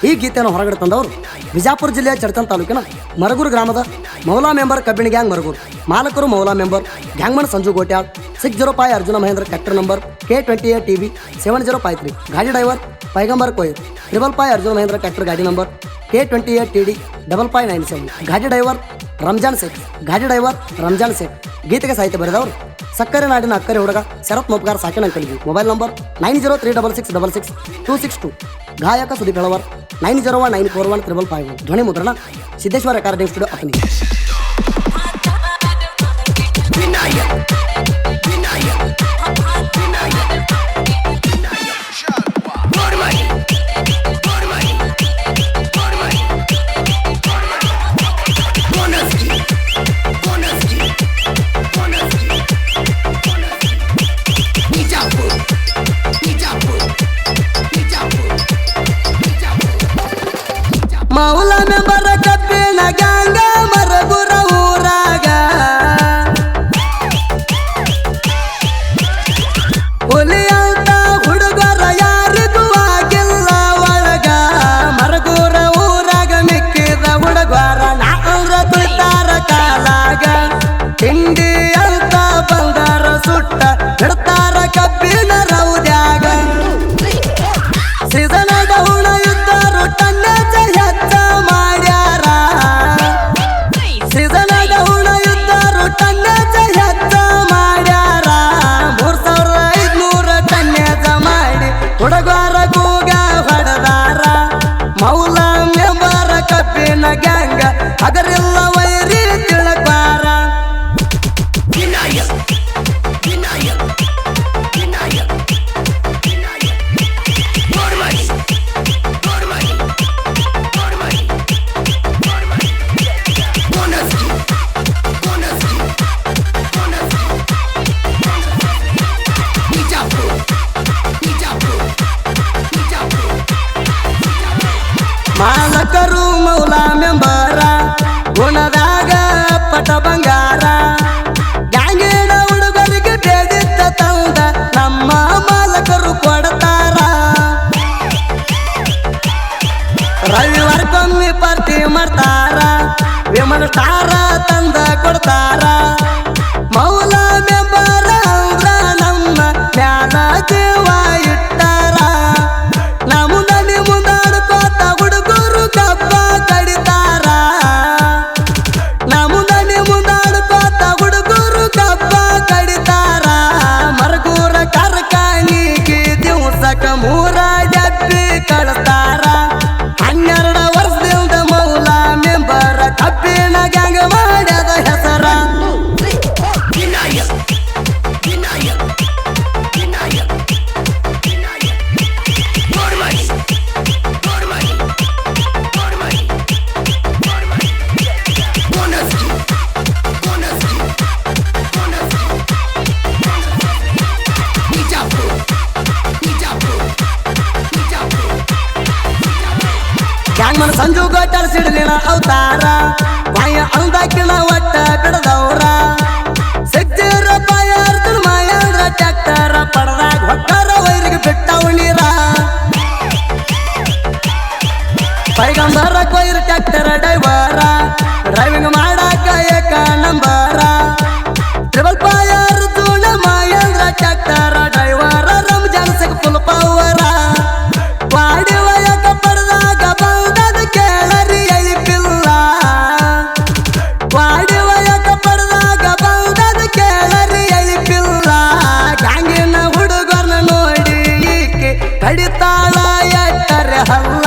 ಈ ಗೀತೆಯನ್ನು ಹೊರಗಡೆ ತಂದವರು ಬಿಜಾಪುರ ಜಿಲ್ಲೆಯ ಚಡಚಣ ತಾಲೂಕಿನ ಮರಗೂರು ಗ್ರಾಮದ ಮೌಲಾ ಮೆಂಬರ್ ಕಬ್ಬಿಣ ಗ್ಯಾಂಗ್ ಮರಗೂರು. ಮಾಲಕರು Moula member, gangman Sanju Gotyal, 60 Arjun Mahindra, tractor number K28 TB 7053. ಗಾಡಿ ಡ್ರೈವರ್ ಪೈಗಂಬರ್ ಕೊಯ್ರ್, 555 ಅರ್ಜುನ ಮಹೇಂದ್ರ, ಟ್ರ್ಯಾಕ್ಟರ್ ಗಾಡಿ ನಂಬರ್ K28 TD 5597. ಗಾಡಿ ಡ್ರೈವರ್ ರಂಜಾನ್ ಸೇಠ್. ಗೀತೆಗೆ ಸಾಹಿತ್ಯ ಬರೆದವರು ಸಕ್ಕರೆ ನಾಡಿನ ಅಕ್ಕರೆ ಹುಡುಗ ಶರತ್ ಮೊಪ್ಗಾರ್ ಸಾಕಿನ ಅಂಕಲಿಗೆ. Mobile number 9036666262. ಗಾಯಕ ಸುದೀಪ್ ಹೆಳವರ್ 9019415551. ಧ್ವನಿ ಮುದ್ರಣ Siddeshwara recording studio ಅಪನಿ. Maula member ಕಬ್ಬಿಣ ಗ್ಯಾಂಗ ಮರಗುರ ಊರಾಗ ಹುಲಿಯಂತ ಹುಡುಗರ ಯಾರಿಗೂ ಆಗಿಲ್ಲ ಒಳಗ. ಮರಗುರ ಊರಾಗ ಮಿಕ್ಕಿದ ಹುಡುಗರ ನಾವ್ರ ತುಳಿತಾರ ಕಾಲಾಗ. ತಿಂಡಿ ಅಂತ ಬಂಗಾರ ಸುಟ್ಟ ಬಿಡ್ತಾರ ಕಬ್ಬಿಣ ರೌದ್ಯಾಗ. ಸೀಸನ ಡೌಣ ಇದ್ದರು ಟನ್ನೇಜ ಹೆಚ್ಚ ಮಾಡ್ಯಾರ. ಸೀಸನ ಡೌಣ ಇದ್ದರು ಟನ್ನೇಜ ಹೆಚ್ಚ ಮಾಡ್ಯಾರ. 3500 ಟನ್ನೇಜ ಮಾಡಿ ಹುಡುಗರ ಕೂಗ ಹೊಡೆದಾರ. ಮೌಲಾ ಮೆಂಬರ ಕಬ್ಬಿನ ಗ್ಯಾಂಗ ಅದರಿಲ್ಲ ವೈರಿ ತಿಳಕ್ವಾರ. ಮಾಲಕರು ಮೌಲಾ ಮೆಂಬರ ಗುಣದಾಗ ಪಟ ಬಂಗಾರ. ಗ್ಯಾಂಗಿನ ಹುಡುಗರಿಗೆ ಬೇಡಿದ್ದ ತಂದ ನಮ್ಮ ಮಾಲಕರು ಕೊಡ್ತಾರ. ರವಿವಾರಕ್ಕೊಮ್ಮೆ ಪಾರ್ಟಿ ಮಾಡ್ತಾರ. ವಿಮನ್ ಸ್ಟಾರ ತಂದ ಕೊಡ್ತಾರ. ಮೌಲಾ ಮೆಂಬರ ಅಂದ್ರ ನಮ್ಮ ಮ್ಯಾಲ ಜೀವ ಇಟ್ಟಾರ. ನಮ್ಮದಲ್ಲಿ ಮುಂದಾಡ್ಕೋತ ಹುಡುಗರು ಕಬ್ಬ ಕಡಿತಾರ. ನಮ್ಮದಲ್ಲಿ ಮುಂದಾಡ್ಕೋತ ಹುಡುಗರು ಕಬ್ಬ ಕಡಿತಾರ. ಮರಗೂರ ಕಾರ್ಖಾನಿಗೆ ದಿವಸಕ್ಕ 3 ಡಬ್ಬಿ ಕಳಿಸ್ತಾರ. 12 ವರ್ಷದಿಂದ ಮೌಲಾ ಮೆಂಬರ ಕಬ್ಬಿಣ ಗ್ಯಾಂಗ್ ಮಾಡ್ಯದ ಹೆಸರ. ಗ್ಯಾಂಗ್ಮನ್ ಸಂಜು ಗೋಟರ್ ಸಿಡ್ಲಿನ ಅವತಾರ. ವಾಯ ಅಂದಾಕಿನ ಒಟ್ಟ ಬಿಡದವ್ರ. 60 ಅರ್ಜುನ ಮಹೇಂದ್ರ, ಟ್ರ್ಯಾಕ್ಟರ್ ಪಡದಾಗ ಹೊಕ್ಕಾರ ವೈರಿಗೆ ಬಿಟ್ಟವು ನೀರ. ಪೈಗಂಬರ ಕೊಯ್ರ ಟ್ರ್ಯಾಕ್ಟರ್ ಡ್ರೈವರ. ಡ್ರೈವಿಂಗ್ ಮಾಡಾಕ ಏಕ number. 555 Arjun Mahindra, tractor driver. Ramzan ಸಿಗ್ ಫುಲ್ ಪವರ. ವಾಡಿ ವಯಕ ಪಡೆದಾಗ ಬಂದದ ಕೇಳರಿ ಐಪಿಲ್ಲ. ವಾಡಿ ವಯಕ ಪಡೆದಾಗ ಬಂದದ ಕೇಳರಿ ಐಪಿಲ್ಲ. ಗ್ಯಾಂಗಿನ ಹುಡುಗರನ್ನ ನೋಡಿ ಈಕೆ ಕಡಿತಾಳ ಎಟ್ಟರೆ ಹಲ್ಲ.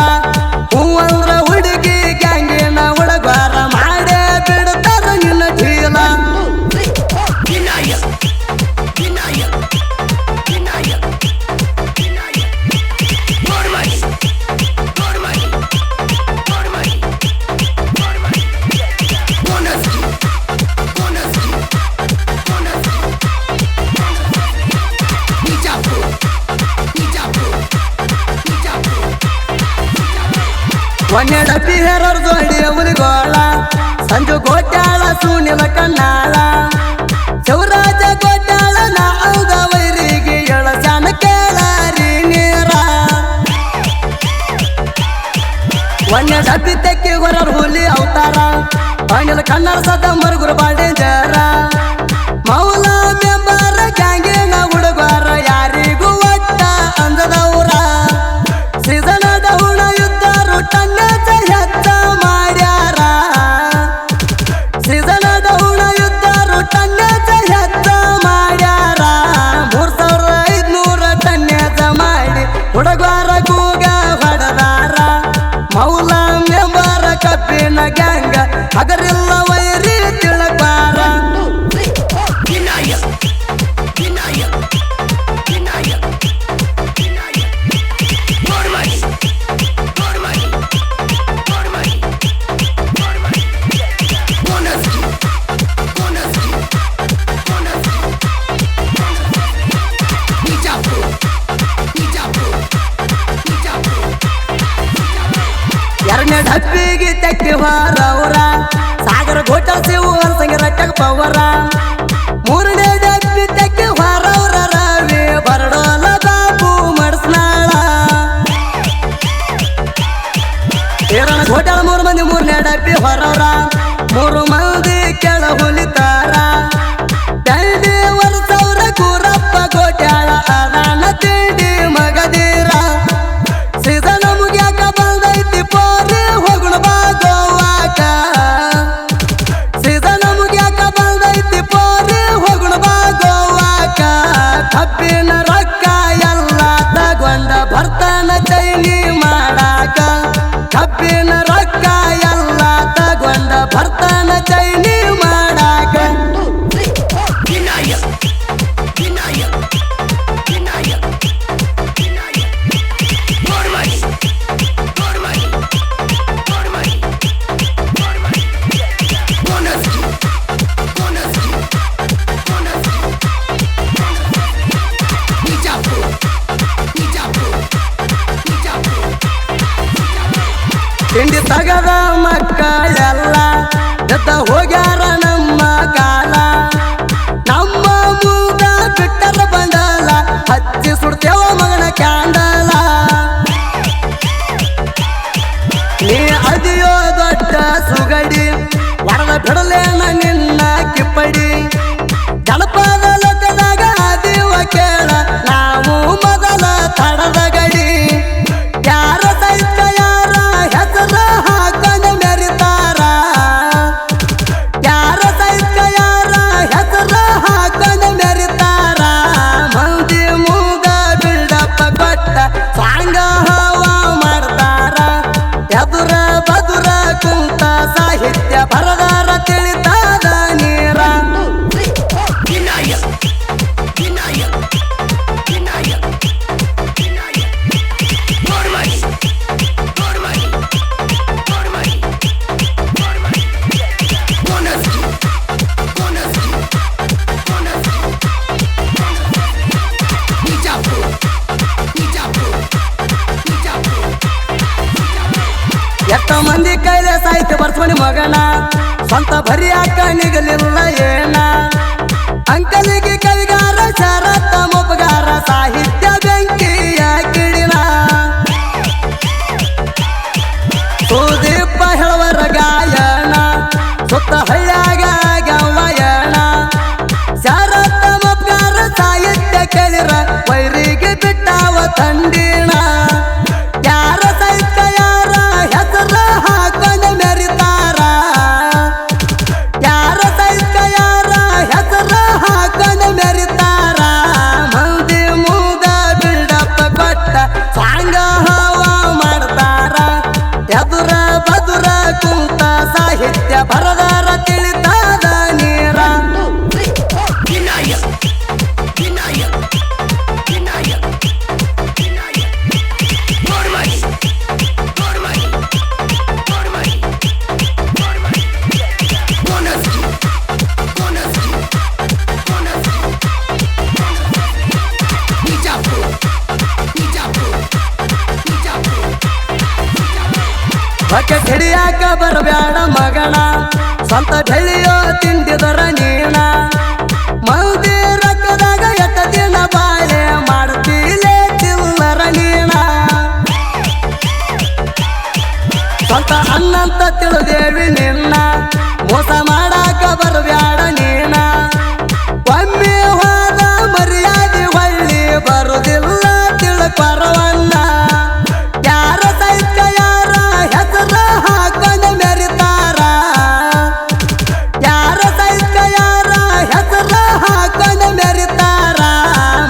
ಹೂವಂದ್ರ ಹುಡುಗಿ ಗ್ಯಾಂಗಿನ ಹುಡುಗರ ಮಾಡೇ ಬಿಡ್ತಾರ ನಿನ್ನ ಜೀಲ. ಮೊನ್ನೆ ಡಬ್ಬಿ ಹೇರೋರ್ ಜೋಡಿ ಹುಲಿಗೋಳ. ಸಂಜು ಗೋಟ್ಯಾಳ ಸುನಿಲ ಕಣ್ಣಾಳ. ಶಿವರಾಜ ಗೋಟ್ಯಾಳ ನಾ ವೈರಿಗೆ ಎಳ ಜಾನ ಕೇಳಾರಿ ನೀರ. ವನ್ಯ ಡಬ್ಬಿ ತೆಕ್ಕಿ ಹೊರರು ಹುಲಿ ಅವತಾರ ಅನಿಲ್ ಕನ್ನಡ ಸದ ಮರಗುರು ಬಾಡೇಂಜರ ಮೌಲ ಮೆಂಬರ ಗ್ಯಾಂಗಿನ ಹುಡುಗರ ಯಾರಿಗೂ ಒಟ್ಟ ಅಂದದವ್ರ ಸೀಸನ ಡೌಣ ಯುದ್ಧ ರುಟನ್ನ ಹೆಚ್ಚ ಮಾಡ್ಯಾರ ಸೀಸನ ಡೌಣ ಯುದ್ಧ ರುಟನ್ನ ಹೆಚ್ಚ ಮಾಡ್ಯಾರ 3500 ಟನ್ನೇಜ ಮಾಡಿ ಹುಡುಗರ ಕೂಗ ಹೊಡೆದಾರ ಮೌಲ ಮೆಂಬರ ಕಬ್ಬಿನ ಗ್ಯಾಂಗ ಹಗರಿಲ್ಲ ವೈರಿ ತಿಳಬಾರ ಎರಡನೇ ಡಬ್ಬಿಗೆ ತೆಕ್ಕಿ ಹೊರವ್ರ ಸಾಗರ ಘೋಟ ಶಿವು ಸಂಗ ರಟ್ಟಕ ಪವರ ಮೂರನೇ ಡಬ್ಬಿ ತೆಕ್ಕಿ ಹೊರವ್ರ ರವಿ ಬರಡೋಲ ಬಾಬು ಮಡಸ್ನಾಳ ಏರಣ ಘೋಟಾಳ 3 ಮಂದಿ ಮೂರನೇ ಡಬ್ಬಿ ಹೊರವ್ರ 3 ಮಂದಿ ಕೆಳ ಹುಲಿತಾರ ತಂಡಿ ವರ್ಷವ್ರ ಕೂರಪ್ಪ ಗೋಟ್ಯಾಳ ಅದಾನ ತಿಂಡಿ ಮಗದೀರ ಸೀಸನ ಮುಗ್ಯಾಕ ಬಂದೈತಿ ಪೋರಿ ಹೋಗುಣ ಬಾ ಗೋವಾಕ ಸೀಸನ ಮುಗ್ಯಾಕ ಬಂದೈತಿ ಪೋರಿ ಹೋಗುಣ ಬಾ ಗೋವಾಕ ಕಬ್ಬಿನ ರೊಕ್ಕ ಎಲ್ಲ ತಗೊಂಡ ಬರ್ತಾನ ಚೈನಿ ಮಾಡಾಕ ಕಬ್ಬಿನ ರೊಕ್ಕ ಎಲ್ಲ ತಗೊಂಡ ಬರ್ತಾನ ಚೈನಿ ಮಾಡಾಕ ತಿಂಡಿ ತಗದ ಮಕ್ಕಳೆಲ್ಲ ಎದ್ದ ಹೋಗ್ಯಾರ ನಮ್ಮ ಕಾಲ ನಮ್ಮ ಮೂಗ ಬಿಟ್ಟರ ಬಂಡಲ ಹಚ್ಚಿ ಸುಡ್ತೇವ ಮಗನ ಕ್ಯಾಂಡಲ ನೀ ಅದಿಯೋ ದೊಡ್ಡ ಸುಗಡಿ ವರದ ಬಿಡಲೇನ ನಿನ್ನ ಕಿಪ್ಪಡಿ ಜನಪದ ಲೋಕದಾಗ ಅದಿವ ಕೇಳ ನಾವು ಮೊದಲ ತಡದ ಗಡಿ ಯಾರ ಸಹಿತ ಯಾರ ಹೆಸರು ಹಾಕೊಂಡು ಮೆರಿತಾರ ಯಾರ ಸಹಿತ ಯಾರ ಹೆಸರು ಹಾಕೊಂಡು ಮೆರಿತಾರ ಮಂದಿ ಮೂಗ ಬಿಲ್ಡಪ್ಪ ಕೊಟ್ಟ ಸಾಂಗ ಹವ ಮಾಡ್ತಾರ ಎದುರ ಬದುರ ಕುಂತ ಸಾಹಿತ್ಯ ಬರದಾರ ತಿಳಿತಾದ ನೀರ ಎಷ್ಟ ಮಂದಿ ಕೈಲೆ ಸಾಹಿತ್ಯ ಬರ್ಸ್ಮನಿ ಮಗನ ಸ್ವಂತ ಬರಿಯಾಕ ನಿಗಲಿಲ್ಲ ಏನ ಅಂಕಲಿಗೆ ಕವಿಗಾರ ಶರತ್ತ ಮೊಬ್ಬಗಾರ ಸಾಹಿತ್ಯ ಬೆಂಕಿಯ ಕಿಡಿನ ಸುದೀಪ ಹೇಳುವರ ಗಾಯನ ಸುತ್ತ ಹಳ್ಳ್ಯಾಗ ಗವಯನ ಶರತ್ತ ಮೊಬ್ಬಗಾರ ಸಾಹಿತ್ಯ ಕೇಳಿರ ವೈರಿಗೆ ಬಿಟ್ಟಾವ ತಂಡಿಣ ಯಾರ ಸಾಹಿತ್ಯ ಯಾರ ಹೆಸರು ಹಾಕೊಂಡು ಮೆರಿತಾರ ಯಾರ ಸಾಹಿತ್ಯ ಯಾರ ಹೆಸರು ಹಾಕೊಂಡು ಮೆರಿತಾರ ಮಂದಿ ಮೂಗ ಬಿಲ್ಡಪ್ಪ ಕೊಟ್ಟ ಸಾಂಗ ಹವ ಮಾಡ್ತಾರ ಎದುರ ಬದುರ ಕುಂತ ಸಾಹಿತ್ಯ ಬರದಾರ ತಿಳಿತಾದ ನೀರ ಬಕೆಟ್ ಹಿಡಿಯಾಕ ಬರಬ್ಯಾಡ ಮಗನ ಸ್ವಂತ ಬೆಳೆಯೋ ತಿಂಡಿದರ ನೀನ ಮಂದಿ ರೊಕ್ಕದಾಗ ಎಟ್ಟ ದಿನ ಬಾಳೆ ಮಾಡ್ತೀಲೆ ಚಿಲ್ಲರ ನೀನ ಸ್ವಂತ ಅನ್ನಂತ ತಿಳಿದೇವಿ ನಿನ್ನ ಮೋಸ ಮಾಡಾಕ ಬರಬ್ಯಾಡ ನೀನ ಒಮ್ಮೆ ಹೋದ ಮರ್ಯಾದೆ ಹೊಳ್ಳಿ ಬರುದಿಲ್ಲ ತಿಳ್ಕೊರವನ್ನ ಯಾರ ಸೈತ ಯಾರ ಹೆಸರ ಹಾಕೊಂಡು ಮೆರಿತಾರ ಯಾರ ಸೈತ ಯಾರ ಹೆಸರ ಹಾಕೊಂಡು ಮೆರಿತಾರ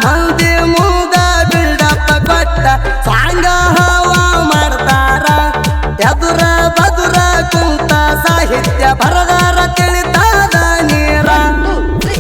ಮಂದಿ ಮೂಗ ಬಿಲ್ಡಪ್ಪ ಕೊಟ್ಟ ಸಾಂಗ ಹವ ಮಾಡ್ತಾರ ಎದುರ ಬದುರ ಕುಂತ ಸಾಹಿತ್ಯ ಬರದಾರ ತಿಳಿತಾದ ನೀರ ಮುದ್ದು